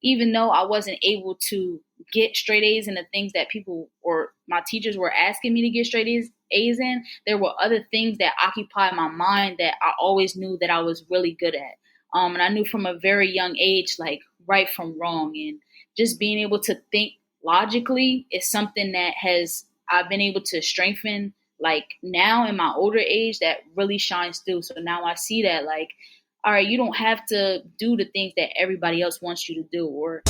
even though I wasn't able to get straight A's in the things that people or my teachers were asking me to get straight A's in, there were other things that occupied my mind that I always knew that I was really good at. And I knew from a very young age, like right from wrong, and just being able to think logically is something that I've been able to strengthen like now in my older age that really shines through. So now I see that like, all right, you don't have to do the things that everybody else wants you to do. Or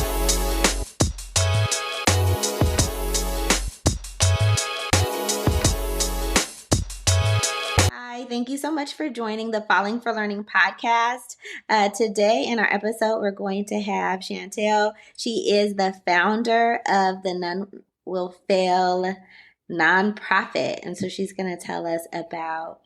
Hi, thank you so much for joining the Falling for Learning podcast. Today in our episode, we're going to have Chantell. She is the founder of the None Will Fail nonprofit. And so she's going to tell us about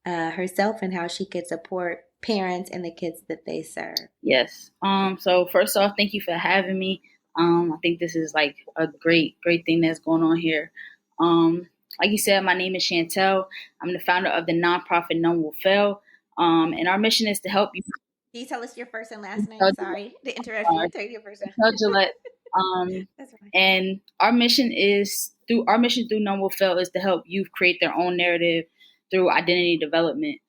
herself and how she could support parents and the kids that they serve. Yes. So first off, thank you for having me. I think this is like a great thing that's going on here. Like you said, my name is Chantell. I'm the founder of the nonprofit None Will Fail. And our mission is to help you. Can you tell us your first and last name? Sorry to interrupt you. Tell your first name. Chantell Gillette. That's fine. And our mission through None Will Fail is to help youth create their own narrative through identity development.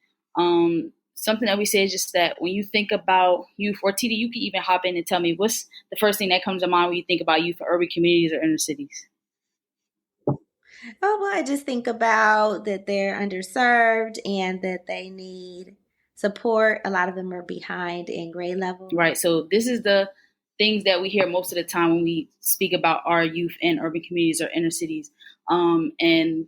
Something that we say is just that when you think about youth, or TD, you can even hop in and tell me what's the first thing that comes to mind when you think about youth for urban communities or inner cities. Oh, well, I just think about that they're underserved and that they need support. A lot of them are behind in grade level. Right. So this is the things that we hear most of the time when we speak about our youth in urban communities or inner cities. And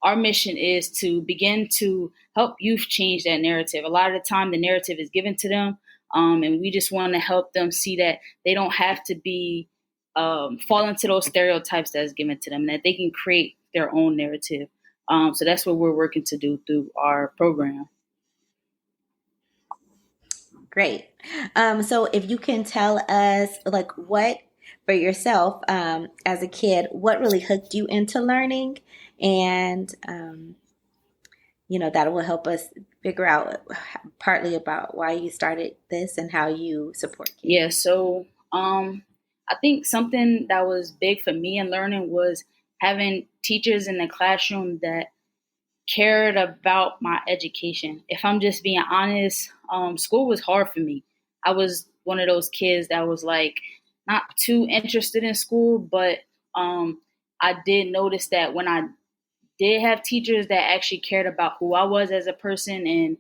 our mission is to begin to help youth change that narrative. A lot of the time, the narrative is given to them, and we just want to help them see that they don't have to be fall into those stereotypes that's given to them, and that they can create their own narrative. So that's what we're working to do through our program. Great. So if you can tell us, like, what for yourself as a kid, what really hooked you into learning, and that will help us figure out partly about why you started this and how you support kids. Yeah. So I think something that was big for me in learning was having teachers in the classroom that cared about my education. If I'm just being honest, school was hard for me. I was one of those kids that was like not too interested in school, but I did notice that when I did have teachers that actually cared about who I was as a person and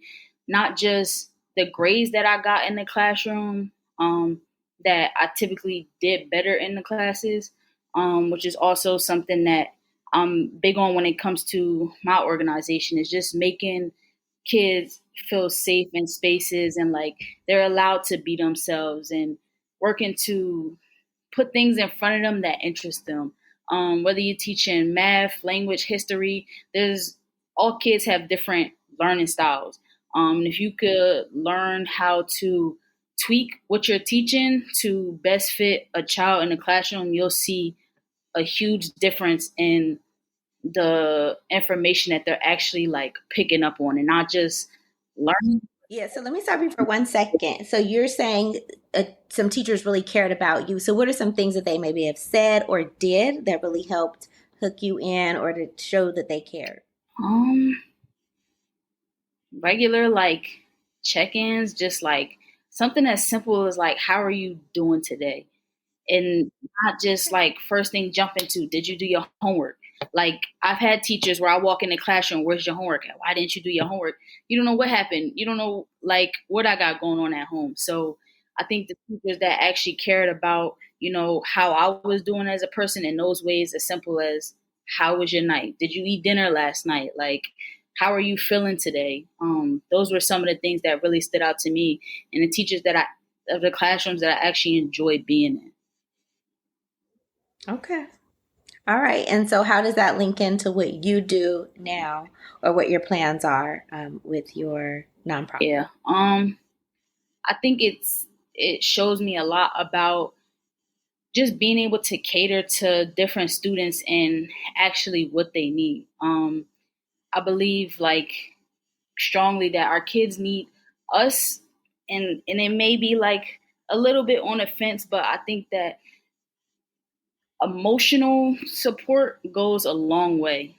not just the grades that I got in the classroom, that I typically did better in the classes, which is also something that I'm big on when it comes to my organization, is just making kids feel safe in spaces and like they're allowed to be themselves, and working to put things in front of them that interest them. Whether you're teaching math, language, history, all kids have different learning styles. If you could learn how to tweak what you're teaching to best fit a child in the classroom, you'll see a huge difference in the information that they're actually like picking up on and not just learning. Yeah, so let me stop you for 1 second. So you're saying some teachers really cared about you. So what are some things that they maybe have said or did that really helped hook you in or to show that they cared? Regular like check-ins, just like something as simple as like, how are you doing today? And not just like first thing jump into, did you do your homework? Like I've had teachers where I walk in the classroom, where's your homework at? Why didn't you do your homework? You don't know what happened. You don't know like what I got going on at home. So I think the teachers that actually cared about, how I was doing as a person in those ways, as simple as how was your night? Did you eat dinner last night? Like, how are you feeling today? Those were some of the things that really stood out to me, and the teachers of the classrooms that I actually enjoyed being in. Okay. All right. And so how does that link into what you do now or what your plans are with your nonprofit? Yeah. I think it shows me a lot about just being able to cater to different students and actually what they need. I believe like strongly that our kids need us, and it may be like a little bit on the fence, but I think that emotional support goes a long way.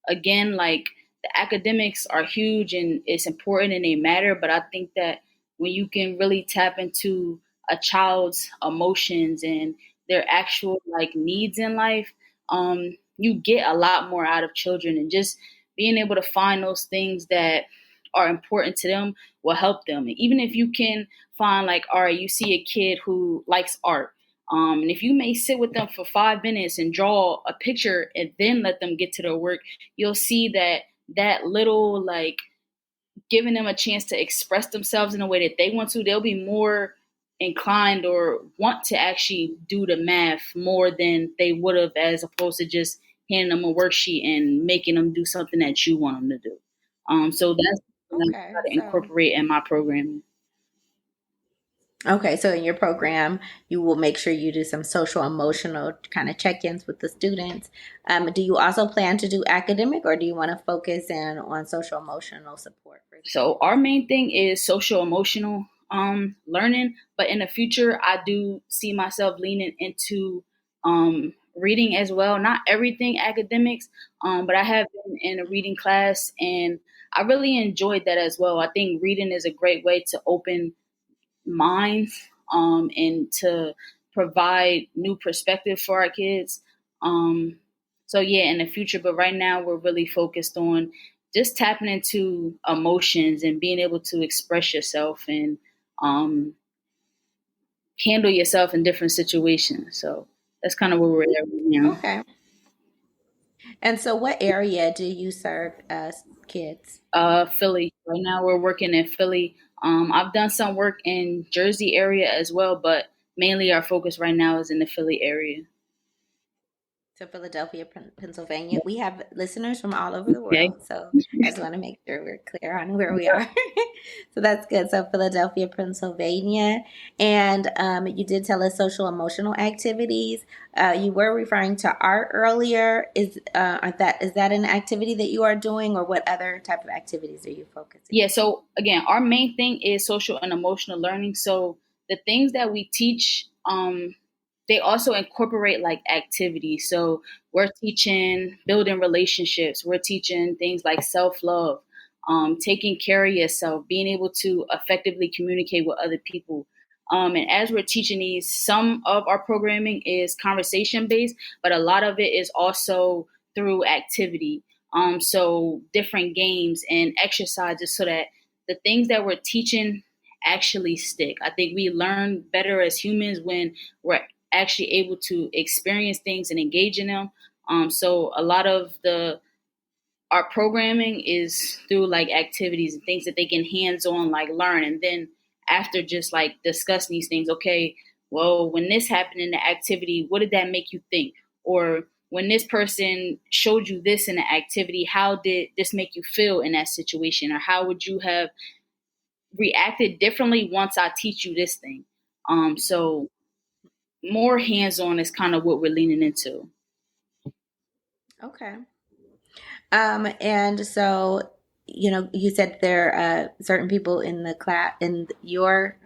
Again, like the academics are huge and it's important and they matter, but I think that when you can really tap into a child's emotions and their actual like needs in life, you get a lot more out of children, and just being able to find those things that are important to them will help them. Even if you can find like, all right, you see a kid who likes art, and if you may sit with them for 5 minutes and draw a picture and then let them get to their work, you'll see that that little like giving them a chance to express themselves in a way that they want to, they'll be more inclined or want to actually do the math more than they would have, as opposed to just handing them a worksheet and making them do something that you want them to do. So that's what I Okay, try to so incorporate in my programming. okay, so in your program, you will make sure you do some social emotional kind of check-ins with the students. Do you also plan to do academic, or do you want to focus in on social emotional support for the So kids? our main thing is social emotional learning, but in the future I do see myself leaning into reading as well. Not everything academics, but I have been in a reading class and I really enjoyed that as well. I think reading is a great way to open minds, and to provide new perspective for our kids. Um, so yeah, in the future, but right now we're really focused on just tapping into emotions and being able to express yourself and um, handle yourself in different situations. So that's kind of where we're at right now. Okay. And so, what area do you serve as kids? Philly. Right now we're working in Philly. I've done some work in Jersey area as well, but mainly our focus right now is in the Philly area. To Philadelphia, Pennsylvania. We have listeners from all over the Okay. world, so I just want to make sure we're clear on where we are. So that's good. So Philadelphia, Pennsylvania, and you did tell us social emotional activities. You were referring to art earlier. Is that an activity that you are doing, or what other type of activities are you focusing Yeah, on? so again, our main thing is social and emotional learning. So the things that we teach, they also incorporate like activities. So we're teaching building relationships, we're teaching things like self love, taking care of yourself, being able to effectively communicate with other people. And as we're teaching these, some of our programming is conversation based, but a lot of it is also through activity. So different games and exercises so that the things that we're teaching actually stick. I think we learn better as humans when we're actually able to experience things and engage in them. So a lot of the our programming is through like activities and things that they can hands on like learn, and then after just like discussing these things, okay, well, when this happened in the activity, what did that make you think? Or when this person showed you this in the activity, how did this make you feel in that situation? Or how would you have reacted differently once I teach you this thing? So more hands on is kind of what we're leaning into. Okay. And so, you said there are certain people in the class in your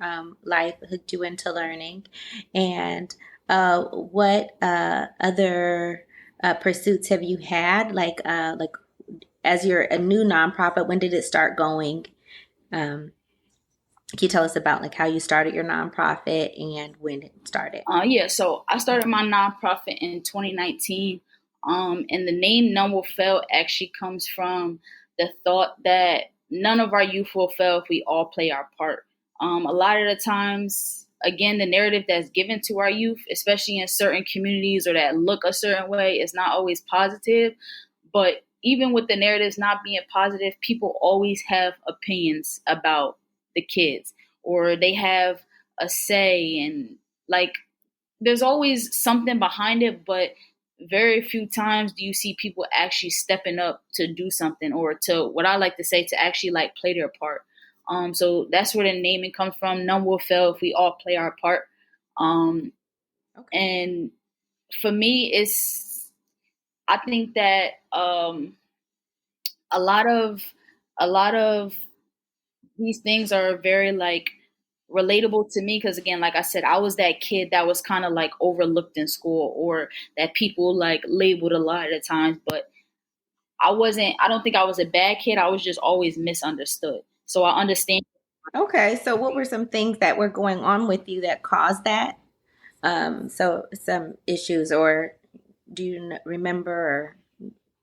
life hooked you into learning, and what other pursuits have you had? Like as you're a new nonprofit, when did it start going? Um, can you tell us about like how you started your nonprofit and when it started? Yeah, so I started my nonprofit in 2019. And the name None Will Fail actually comes from the thought that none of our youth will fail if we all play our part. A lot of the times, again, the narrative that's given to our youth, especially in certain communities or that look a certain way, is not always positive. But even with the narratives not being positive, people always have opinions about the kids, or they have a say, and like there's always something behind it, but very few times do you see people actually stepping up to do something, or to what I like to say, to actually like play their part. So that's where the naming comes from. None will fail if we all play our part. Um, Okay. and for me, I think that a lot of a lot of these things are very like relatable to me because, again, like I said, I was that kid that was kind of like overlooked in school, or that people like labeled a lot of the times. But I don't think I was a bad kid. I was just always misunderstood. So I understand. Okay, so what were some things that were going on with you that caused that? So some issues, or do you remember or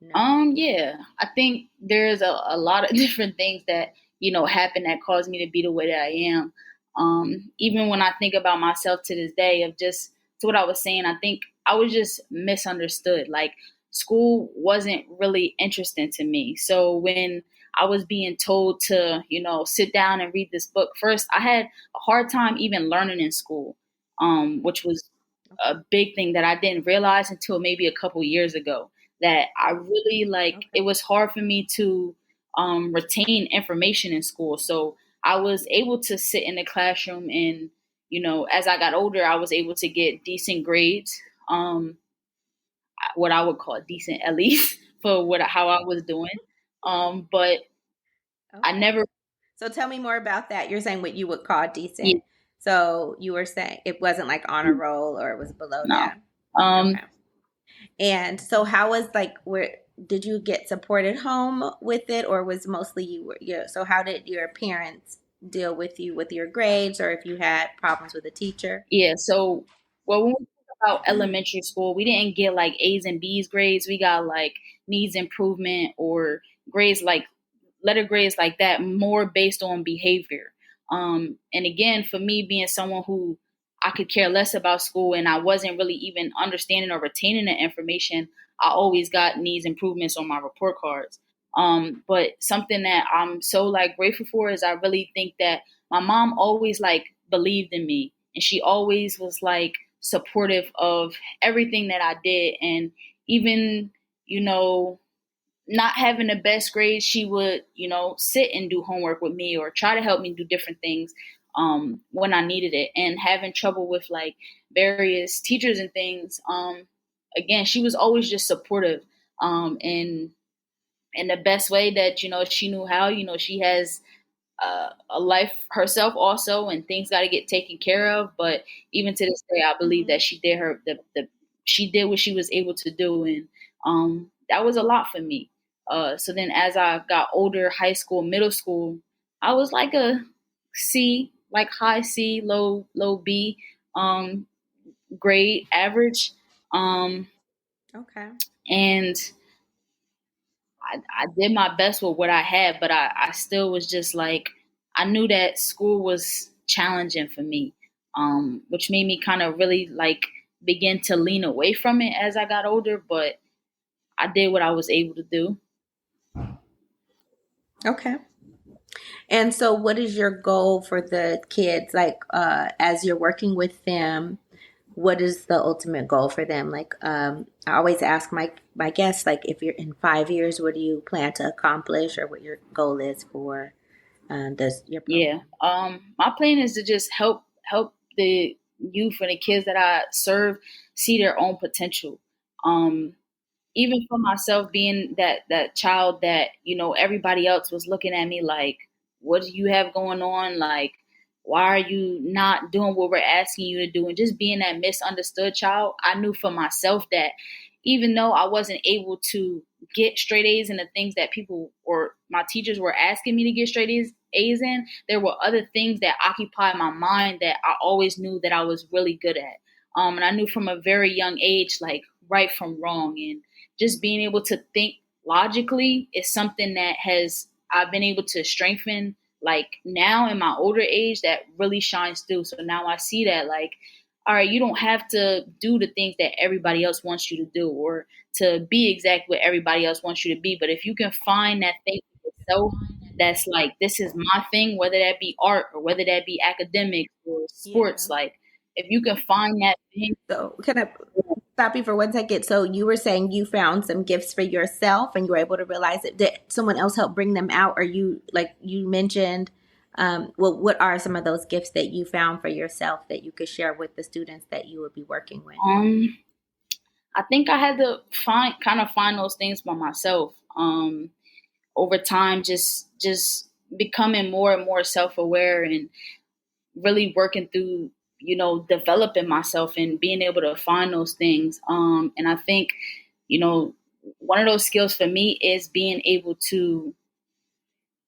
no? Yeah, I think there's a lot of different things that, happen that caused me to be the way that I am. Even when I think about myself to this day, of just to what I was saying, I think I was just misunderstood. Like, school wasn't really interesting to me. So when I was being told to, sit down and read this book, first I had a hard time even learning in school, which was a big thing that I didn't realize until maybe a couple years ago, that I really like. Okay. It was hard for me to retain information in school. So I was able to sit in the classroom, and as I got older, I was able to get decent grades, what I would call decent, at least for what how I was doing. But I Okay. never, So tell me more about that. You're saying what you would call yeah, decent. So you were saying it wasn't like honor roll or it was below no. that. Um, Okay. And so how was like where did you get supported home with it, or was mostly you were so how did your parents deal with you with your grades, or if you had problems with a teacher? Yeah. So, well, when we talk about elementary school, we didn't get like A's and B's grades. We got like needs improvement, or grades like letter grades like that, more based on behavior. And again, for me, being someone who I could care less about school, and I wasn't really even understanding or retaining the information, I always got needs improvements on my report cards. But something that I'm so like grateful for is, I really think that my mom always like believed in me, and she always was like supportive of everything that I did. And even, you know, not having the best grades, she would, sit and do homework with me, or try to help me do different things when I needed it. And having trouble with like various teachers and things, again, she was always just supportive, in the best way that, she knew how. She has a life herself also, and things got to get taken care of. But even to this day, I believe Hmm. that she did she did what she was able to do, and that was a lot for me. So then, as I got older, high school, middle school, I was like a C, like high C, low B, um, grade average, um, Okay. and I did my best with what I had, but I still was just like, I knew that school was challenging for me, which made me kind of really like begin to lean away from it as I got older. But I did what I was able to do. Okay. And so what is your goal for the kids, like as you're working with them? What is the ultimate goal for them? Like I always ask my guests, like if you're in 5 years, what do you plan to accomplish, or what your goal is for this your Yeah. program? My plan is to just help the youth and the kids that I serve see their own potential. Um, Even for myself, being that child that, everybody else was looking at me like, what do you have going on? Like, why are you not doing what we're asking you to do? And just being that misunderstood child, I knew for myself that even though I wasn't able to get straight A's in the things that people or my teachers were asking me to get straight A's in, there were other things that occupied my mind that I always knew that I was really good at. And I knew from a very young age, like, right from wrong, and just being able to think logically is something that has I've been able to strengthen, like, now in my older age, that really shines through. So now I see that, like, all right, you don't have to do the things that everybody else wants you to do, or to be exactly what everybody else wants you to be. But if you can find that thing for yourself, that's like, this is my thing, whether that be art or whether that be academics or sports, Yeah. like, if you can find that thing. So can I stop you for 1 second? So you were saying you found some gifts for yourself and you were able to realize it. Did someone else help bring them out? Or you, like you mentioned, well, what are some of those gifts that you found for yourself that you could share with the students that you would be working with? um I think I had to find those things by myself. Over time, just becoming more and more self aware, and really working through, developing myself and being able to find those things. And I think, one of those skills for me is being able to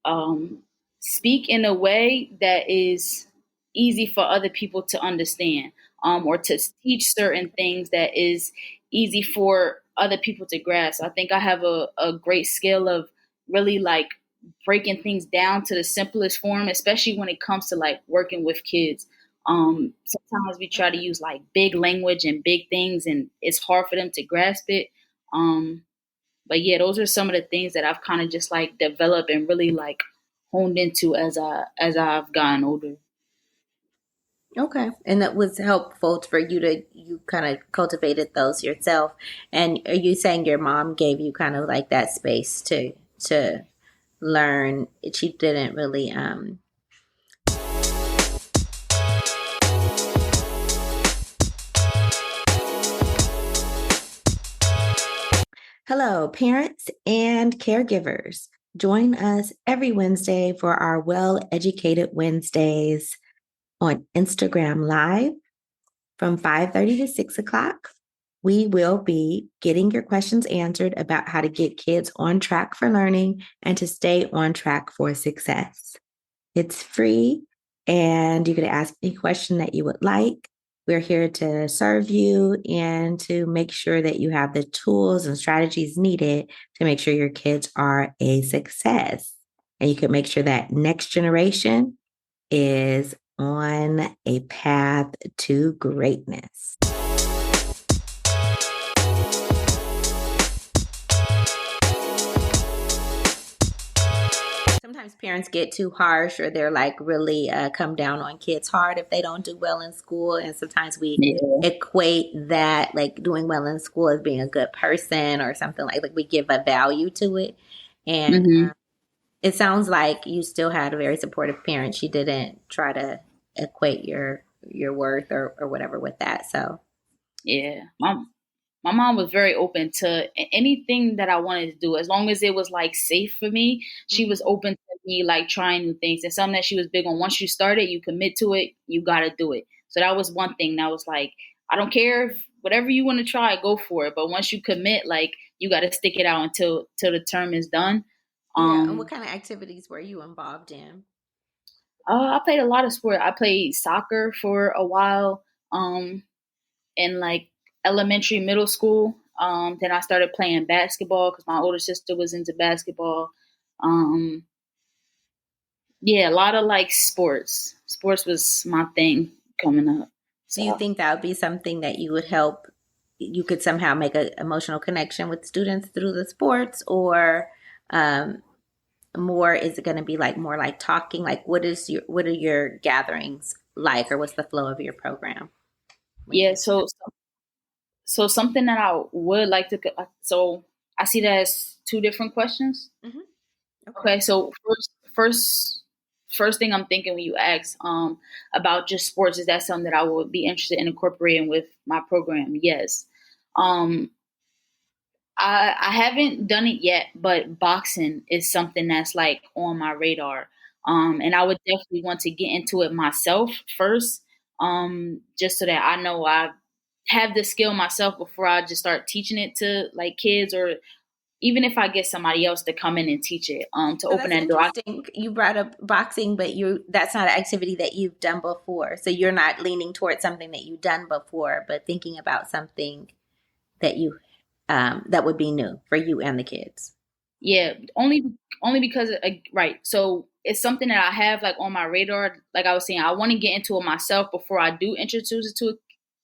um, speak in a way that is easy for other people to understand, or to teach certain things that is easy for other people to grasp. I think I have a great skill of really like breaking things down to the simplest form, especially when it comes to like working with kids. Sometimes we try to Okay. use like big language and big things, and it's hard for them to grasp it. But yeah, those are some of the things that I've kind of just like developed and really like honed into as I've gotten older. Okay. And that was helpful for you kind of cultivated those yourself. And are you saying your mom gave you kind of like that space to learn? She didn't really, Hello, parents and caregivers. Join us every Wednesday for our Well Educated Wednesdays on Instagram Live from 5:30 to 6 o'clock. We will be getting your questions answered about how to get kids on track for learning and to stay on track for success. It's free and you can ask any question that you would like. We're here to serve you and to make sure that you have the tools and strategies needed to make sure your kids are a success. And you can make sure that next generation is on a path to greatness. Sometimes parents get too harsh or they're like really come down on kids hard if they don't do well in school. And sometimes we Yeah. equate that like doing well in school as being a good person or something like we give a value to it. And Hmm. it sounds like you still had a very supportive parent. She didn't try to equate your worth or whatever with that. So Yeah. My mom was very open to anything that I wanted to do, as long as it was like safe for me. She was mhm. open to me like trying new things, and something that she was big on. Once you start it, you commit to it, you got to do it. So that was one thing that was like, I don't care if whatever you want to try, go for it. But once you commit, like you got to stick it out until till the term is done. Yeah. And what Um, kind of activities were you involved in? I played a lot of sport. I played soccer for a while. In like elementary, middle school. Then I started playing basketball because my older sister was into basketball. Um, yeah, a lot of like sports. Sports was my thing coming up. Do you So think that would be something that you would help? You could somehow make an emotional connection with students through the sports, or um, more is it going to be like more like talking? Like, what are your gatherings like, or what's the flow of your program when yeah, kids are? so something that I would like to. So I see that as two different questions. Hmm. Okay. Okay, so first thing I'm thinking when you ask about just sports, is that something that I would be interested in incorporating with my program? Yes. Um, I haven't done it yet, but boxing is something that's like on my radar. And I would definitely want to get into it myself first, just so that I know I have the skill myself before I just start teaching it to like kids, or even if I get somebody else to come in and teach it, to So open that's that door. interesting. You brought up boxing, but you that's not an activity that you've done before. So you're not leaning towards something that you've done before, but thinking about something that you that would be new for you and the kids. Yeah, only because right. So it's something that I have like on my radar. Like I was saying, I want to get into it myself before I do introduce it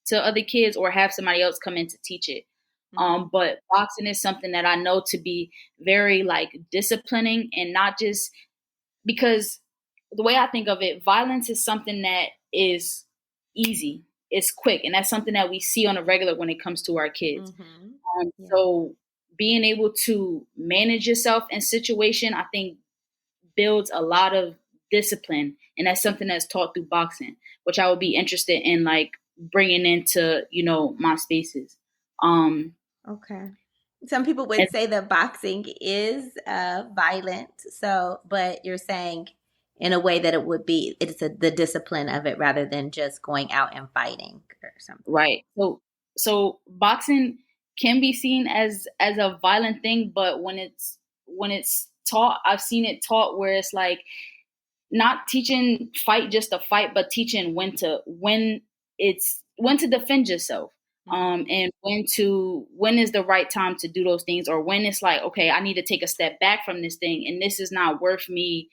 to other kids or have somebody else come in to teach it. Hmm. But boxing is something that I know to be very like disciplining, and not just because the way I think of it, violence is something that is easy, it's quick, and that's something that we see on a regular when it comes to our kids. Hmm. Yeah. So being able to manage yourself in situation, I think builds a lot of discipline, and that's something that's taught through boxing, which I would be interested in like bringing into my spaces. Um, Okay. Some people would and say that boxing is violent. So, but you're saying in a way that the discipline of it rather than just going out and fighting or something. Right. So boxing can be seen as a violent thing, but when it's taught, I've seen it taught where it's like not teaching fight just to fight, but teaching when to defend yourself. And when is the right time to do those things, or when it's like, okay, I need to take a step back from this thing, and this is not worth me,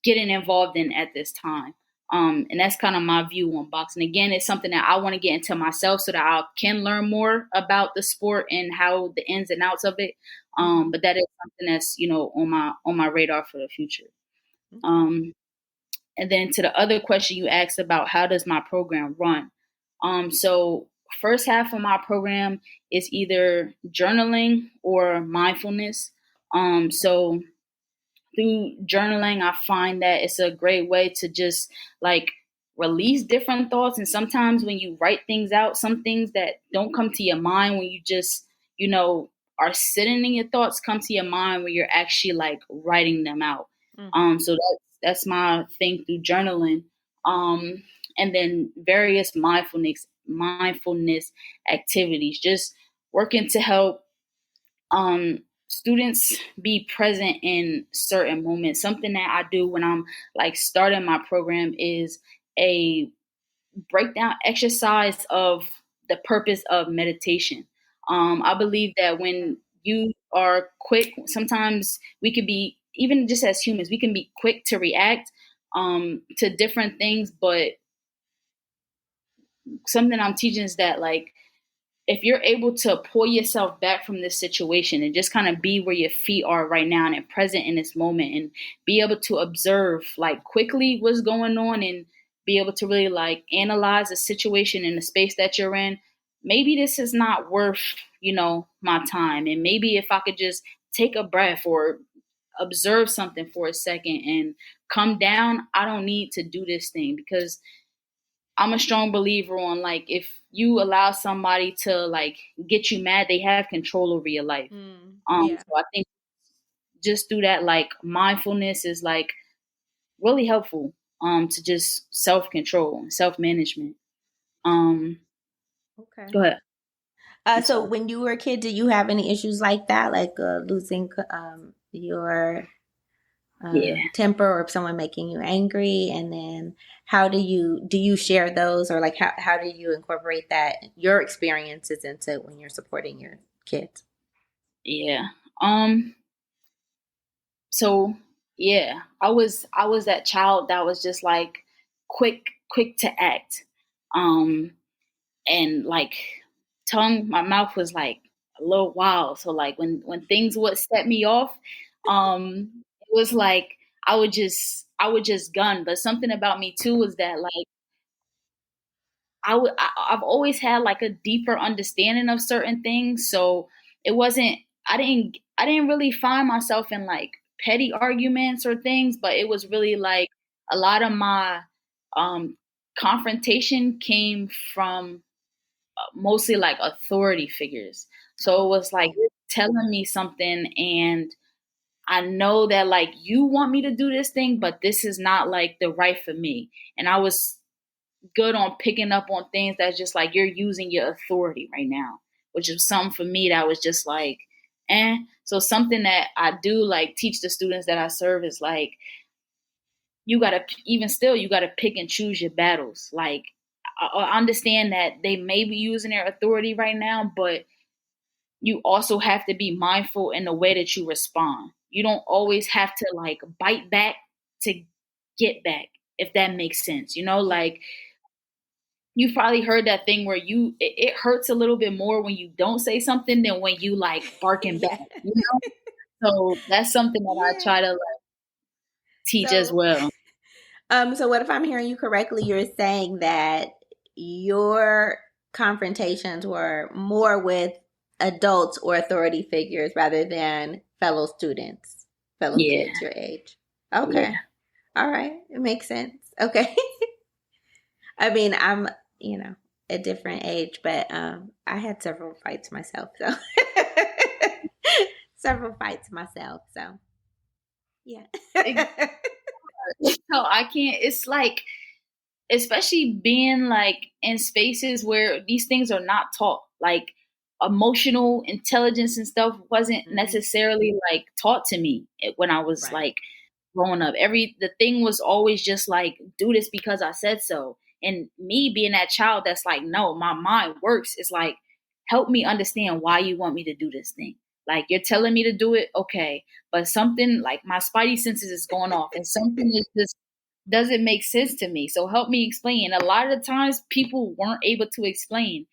getting involved in at this time. And that's kind of my view on boxing. Again, it's something that I want to get into myself so that I can learn more about the sport and how the ins and outs of it. But that is something that's on my radar for the future. And then to the other question you asked about, how does my program run? So first half of my program is either journaling or mindfulness. So through journaling, I find that it's a great way to just like release different thoughts. And sometimes when you write things out, some things that don't come to your mind when you just, are sitting in your thoughts come to your mind when you're actually like writing them out. So that's my thing through journaling. And then various mindfulness activities, just working to help students be present in certain moments. Something that I do when I'm like starting my program is a breakdown exercise of the purpose of meditation. I believe that when you are quick, sometimes we could be, even just as humans, we can be quick to react to different things. But something I'm teaching is that, like, if you're able to pull yourself back from this situation and just kind of be where your feet are right now and present in this moment, and be able to observe like quickly what's going on, and be able to really like analyze the situation in the space that you're in, maybe this is not worth, my time. And maybe if I could just take a breath or observe something for a second and come down, I don't need to do this thing. Because I'm a strong believer on, like, if you allow somebody to like get you mad, they have control over your life. Yeah. So I think just through that, like, mindfulness is like really helpful to just self-control, self-management. Okay. Go ahead. I'm So sorry. when you were a kid, did you have any issues like that, like losing your Yeah. temper, or someone making you angry? And then how do you share those, or like how do you incorporate that, your experiences, into when you're supporting your kids? Yeah. So yeah, I was that child that was just like quick to act. Um and like my mouth was like a little wild. So like when things would set me off, it was like I would just gun. But something about me too was that, like, I've always had like a deeper understanding of certain things. So it wasn't I didn't really find myself in like petty arguments or things, but it was really like a lot of my um confrontation came from mostly like authority figures. So it Oh. was like, you're telling me something, and I know that like you want me to do this thing, but this is not like the right for me. And I was good on picking up on things that's just like, you're using your authority right now, which is something for me that was just like, eh. So something that I do like teach the students that I serve is like, you gotta pick and choose your battles. Like, I understand that they may be using their authority right now, but you also have to be mindful in the way that you respond. You don't always have to like bite back to get back, if that makes sense. Yeah. Like, you've probably heard that thing where it hurts a little bit more when you don't say something than when you like barking back, Yeah. you know? So that's something that I Yeah. try to like teach as So, well. so what if I'm hearing you correctly? You're saying that your confrontations were more with adults or authority figures rather than fellow students, fellow Yeah, kids your age. yeah. Okay. All right. It makes sense. Okay. I mean, I'm, a different age, but I had several fights myself, so several fights myself, so yeah. So I can't, it's like, especially being like in spaces where these things are not taught, like emotional intelligence and stuff wasn't Mm-hmm. necessarily like taught to me when I was Right. like growing up. The thing was always just like, do this because I said so. And me being that child that's like, no, my mind works. It's like, help me understand why you want me to do this thing. Like, you're telling me to do it, okay. But something like my spidey senses is going off and something is just doesn't make sense to me. So help me explain. A lot of the times people weren't able to explain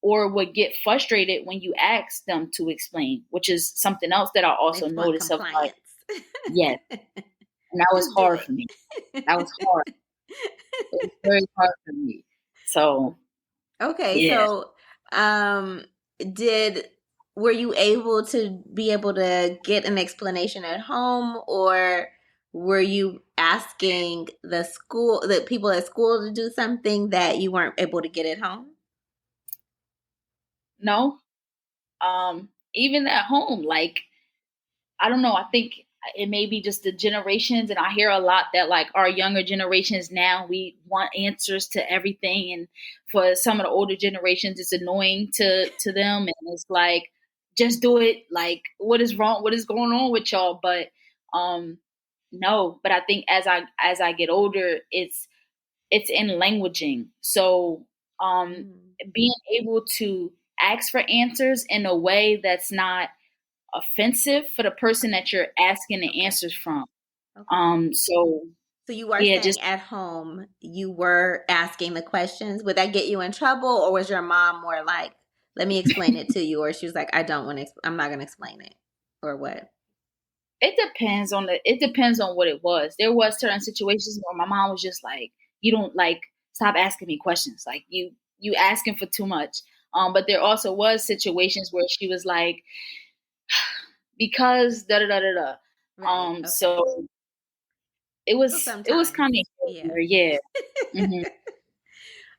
or would get frustrated when you ask them to explain, which is something else that I They also just want noticed of like, compliance. yes, and that was Just do hard it. for me. That was hard. It was very hard for me. So Okay, yeah. so um did were you able to be able to get an explanation at home, or were you asking the people at school to do something that you weren't able to get at home? No. Even at home, like, I don't know. I think it may be just the generations, and I hear a lot that like our younger generations now we want answers to everything, and for some of the older generations, it's annoying to them, and it's like, just do it. Like, what is wrong? What is going on with y'all? But um, no. But I think as I get older, it's in languaging. So Mm, being able to ask for answers in a way that's not offensive for the person that you're asking the okay. answers from. Okay. So So you were yeah, just saying at home you were asking the questions. Would that get you in trouble, or was your mom more like, "Let me explain it to you," or she was like, "I don't want to. I'm not going to explain it," or what? it depends on what it was. There was certain situations where my mom was just like, you don't like stop asking me questions. Like you asking for too much. But there also was situations where she was like, because da da da da da. Right. Okay. So So it was sometimes, kind of yeah. yeah. Hmm.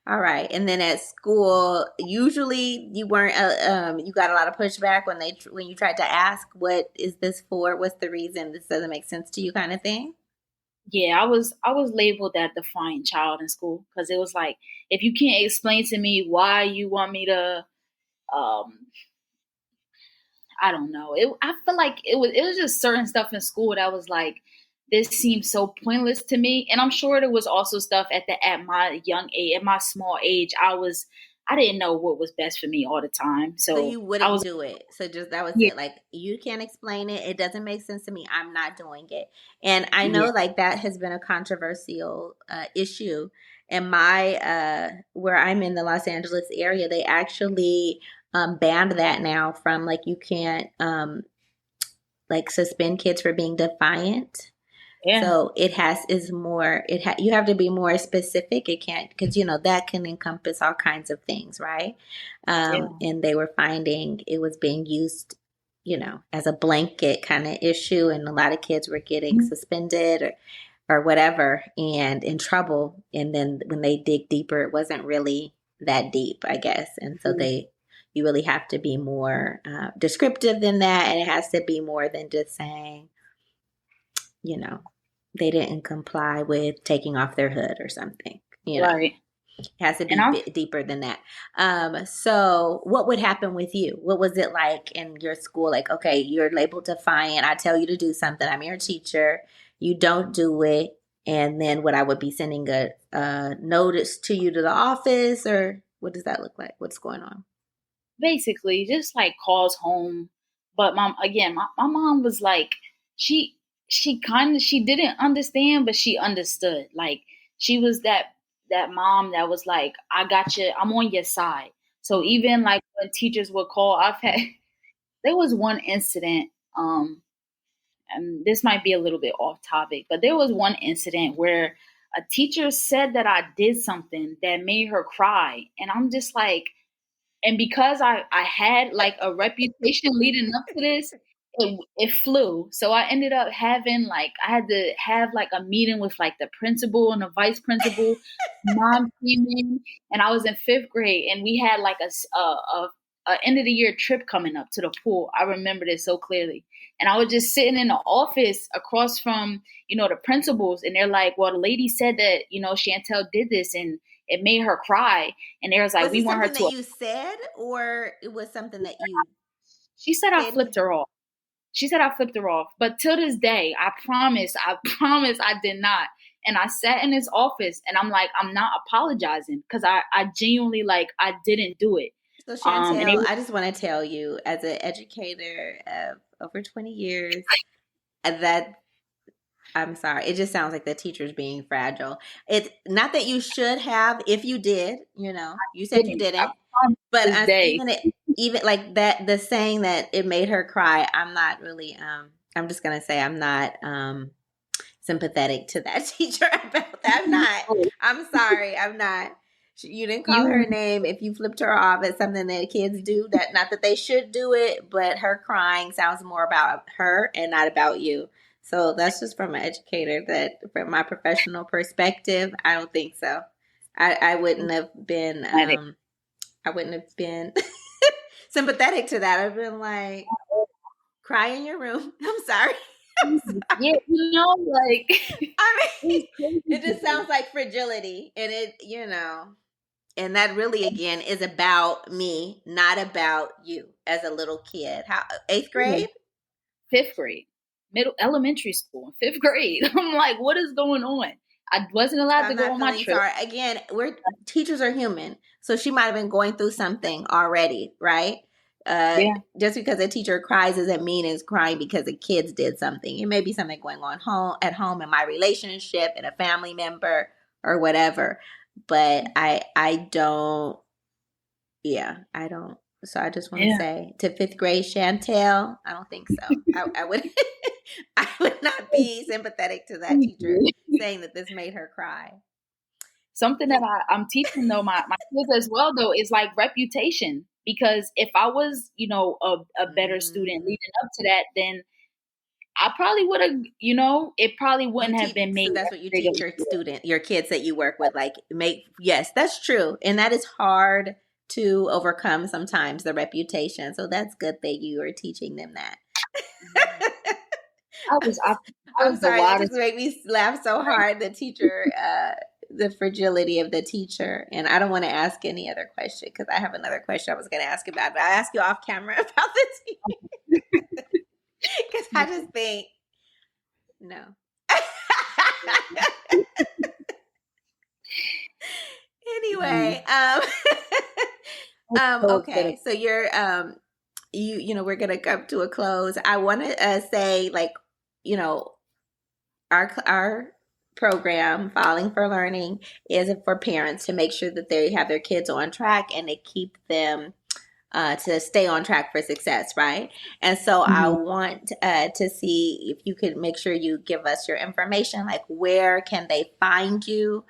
All right. And then at school, usually you weren't. You got a lot of pushback when when you tried to ask, "What is this for? What's the reason? This doesn't make sense to you," kind of thing. Yeah, I was labeled that defiant child in school because it was like, if you can't explain to me why you want me to, um, I don't know. I feel like it was just certain stuff in school that was like, this seems so pointless to me. And I'm sure there was also stuff at my young age, at my small age, I didn't know what was best for me all the time. So So you I wouldn't was do it. So just that was yeah it. Like, you can't explain it. It doesn't make sense to me. I'm not doing it. And I know yeah like that has been a controversial issue. And my where I'm in the Los Angeles area, they actually banned that now from like you can't like suspend kids for being defiant. yeah So it has is more you have to be more specific. It can't, because that can encompass all kinds of things, right? yeah. And they were finding it was being used, as a blanket kind of issue, and a lot of kids were getting suspended or whatever and in trouble. And then when they dig deeper, it wasn't really that deep, I guess. And so you really have to be more descriptive than that, and it has to be more than just saying, you know, they didn't comply with taking off their hood or something. Right. It has to And be I bit deeper than that. So what would happen with you? What was it like in your school? Like, okay, you're labeled defiant. I tell you to do something. I'm your teacher. You don't do it. And then what, I would be sending a notice to you to the office, or what does that look like? What's going on? basically just like calls home. But mom, again, my mom was like, she she didn't understand, but she understood. Like, she was that mom that was like, I got you, I'm on your side. So even like when teachers would call, I've had there was one incident, and this might be a little bit off topic, but there was one incident where a teacher said that I did something that made her cry. And I'm just like, and because I had like a reputation leading up to this, it flew. So I ended up having like, I had to have like a meeting with like the principal and the vice principal. Mom came in, and I was in fifth grade, and we had like a end of the year trip coming up to the pool. I remember this so clearly. And I was just sitting in the office across from, the principals, and they're like, well, the lady said that, Chantell did this and it made her cry. And they was like, Was we it want her something that to. you said, or it was something that you She said I said? flipped her off. She said I flipped her off. But till this day, I promise I did not. And I sat in his office and I'm like, I'm not apologizing because I genuinely, like, I didn't do it. So And they Chantell, I just want to tell you, as an educator of over 20 years, that I'm sorry. It just sounds like the teacher's being fragile. It's not that you should have, if you did, you said you didn't. I didn't, promise but this as day. even like that, the saying that it made her cry, I'm not really, I'm just going to say I'm not, sympathetic to that teacher about that. I'm not, I'm sorry. I'm not. You didn't call her You, a name. If you flipped her off, it's something that kids do. That not that they should do it, but her crying sounds more about her and not about you. So that's just from an educator. That from my professional perspective, I don't think so. I wouldn't have been. I wouldn't have been sympathetic to that. I've been like, cry in your room. I'm sorry. I'm yeah, sorry. like I it mean, was crazy it to just me. sounds like fragility, and and that really again is about me, not about you as a little kid. How eighth Yeah. grade? Fifth grade, middle elementary school, fifth grade. I'm like, what is going on? I wasn't So allowed to I'm go not on my feeling trip. sorry. Again, we're teachers are human, so she might have been going through something already, right? Yeah. Just because a teacher cries doesn't mean it's crying because the kids did something. It may be something going on home in my relationship, in a family member, or whatever. But I don't. Yeah, I don't. So I just want to Yeah. say to fifth grade Chantell, I don't think so. I would I would not be sympathetic to that Thank teacher you. saying that this made her cry. Something that Yeah. I'm teaching though my kids as well though is like reputation. Because if I was, a better student Mm. leading up to that, then I probably would have, it probably You wouldn't have teach, been so made that's as what you big of teach a deal. your kids that you work with, like yes, that's true. And that is hard to overcome sometimes, the reputation. So that's good that you are teaching them that. I was I, I I'm was the sorry, that just wildest. made me laugh so hard. The teacher, the fragility of the teacher. And I don't want to ask any other question because I have another question I was going to ask about, but I ask you off camera about the teacher because I just think, no. Anyway, So excited. okay, so you're, we're going to come to a close. I want to say, like, you know, our program Falling for Learning is for parents to make sure that they have their kids on track and they keep them to stay on track for success, right? And so I Mhm. want to see if you could make sure you give us your information, like where can they find you,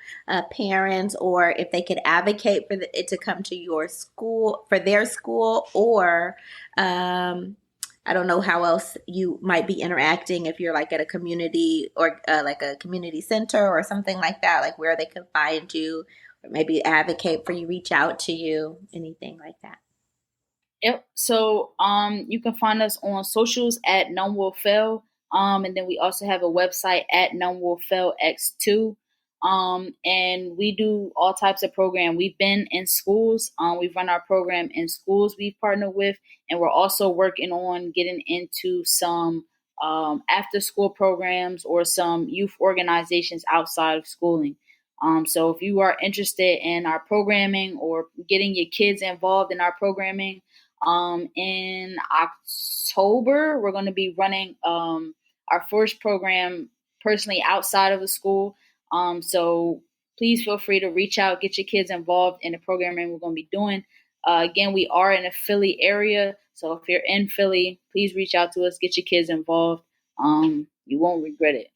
parents, or if they could advocate for it to come to your school, for their school, or I don't know how else you might be interacting if you're like at a community or like a community center or something like that, like where they can find you, or maybe advocate for you, reach out to you, anything like that. Yep. So you can find us on socials at None Will Fail. And then we also have a website at None Will Fail X2. And we do all types of program. We've been in schools. We've run our program in schools we've partnered with, and we're also working on getting into some after school programs or some youth organizations outside of schooling. So if you are interested in our programming or getting your kids involved in our programming, in October, we're going to be running our first program personally outside of the school. So please feel free to reach out, get your kids involved in the programming we're going to be doing. Again, we are in a Philly area. So if you're in Philly, please reach out to us, get your kids involved. You won't regret it.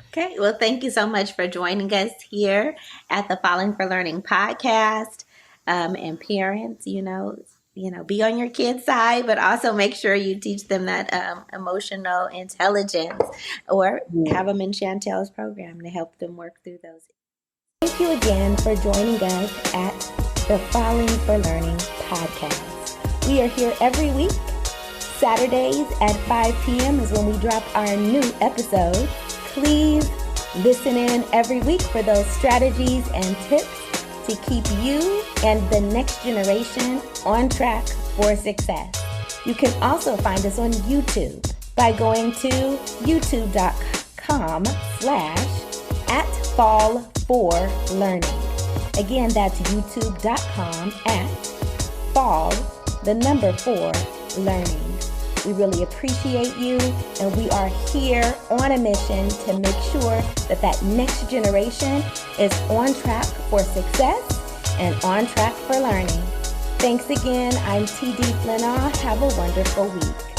Okay, well, thank you so much for joining us here at the Falling for Learning podcast. And parents, be on your kids' side, but also make sure you teach them that emotional intelligence, or have them in Chantell's program to help them work through those. Thank you again for joining us at the Falling for Learning podcast. We are here every week. Saturdays at 5 p.m. is when we drop our new episode. Please listen in every week for those strategies and tips to keep you and the next generation on track for success. You can also find us on YouTube by going to youtube.com/@fall4learning. Again, that's youtube.com/fall4learning. We really appreciate you, and we are here on a mission to make sure that that next generation is on track for success and on track for learning. Thanks again. I'm TD Flinnaw. Have a wonderful week.